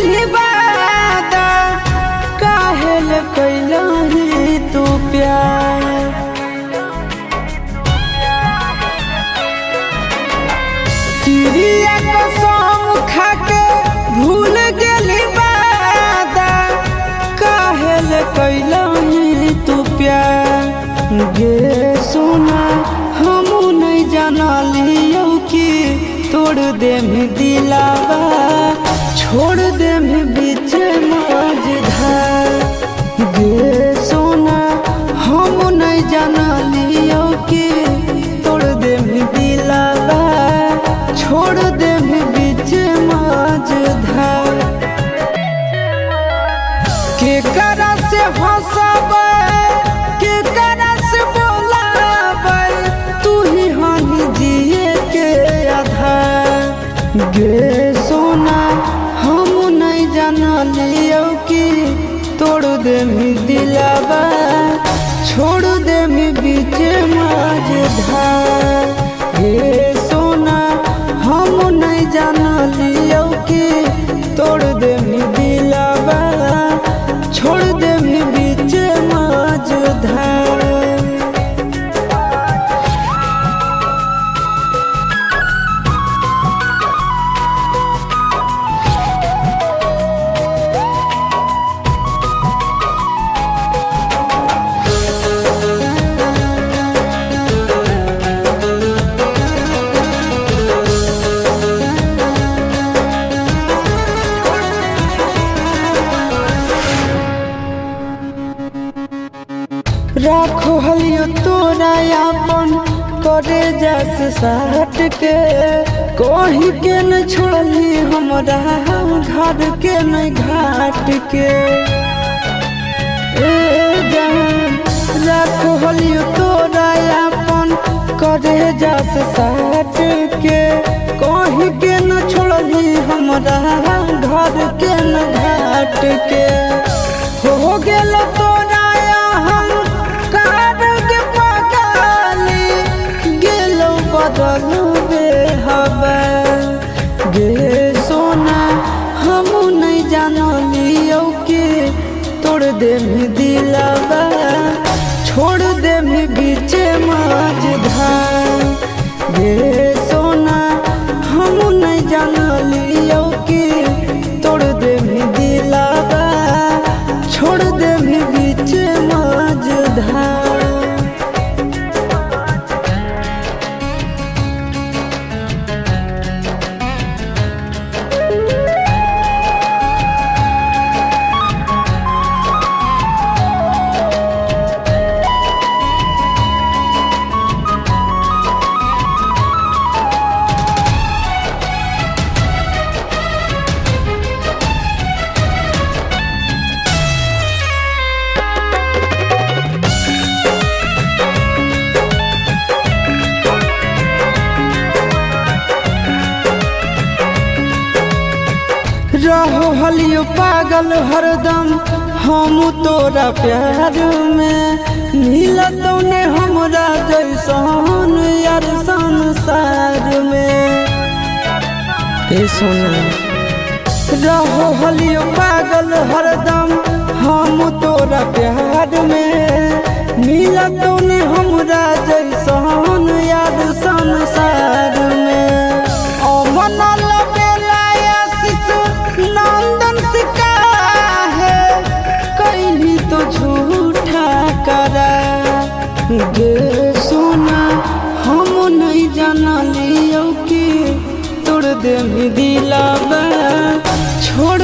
गेली वादा काहेल कैलही तू प्यार। किरिया कसम खाके भूल गेली वादा काहेल कैलही तू प्यार। गे सोना हमू नहीं जानलियो कि तोड़ दे में दिलावा छोड़ दे में बीच मझधार। गे सोना हम नहीं जानलियो कि तोड़ दे में दिलावा छोड़ दे में बीच मझधार। के करा से हंसाबे के करा से बोलाबे तू ही हानि जिए के आधार। गे सोना हम नहीं जानलियो कि तोड़ दे में दिलावा छोड़ दे में बीच मझधार। गे सोना हम नहीं जानलियो कि तोड़ दे में दिलावा छोड़ दे में बीच मझधार। राखो हलियो तोरा अपन करे जस साट के कहीं के न छोड़ली हमरा घर के न घाट के। राखो हलियो तोरा अपन करे जस साट के कहीं के न छोड़ली हमरा घर के न घाट के। हो गेल तोरा बदलबे हवा। गे सोना हम नहीं जानलियो कि तोड़ दे में दिलावा छोड़ दे में बीच मझधार। गे सोना हम नहीं जानलियो कि तोड़ दे में दिलावा छोड़ दे में बीच मझधार। रहो हलियो पागल हरदम हम तोरा प्यार में मिलतो ने हमरा जैसन यार संसार में। ए सोना रहो हलियो पागल हरदम हम तोरा प्यार में मिलतो ने हमरा जैसन यार संसार में। अमन नंदन सिका है कहीं तो झूठा करा। गे सोना हम नहीं जानलियो कि तोड़ दे में दिलावा छोड़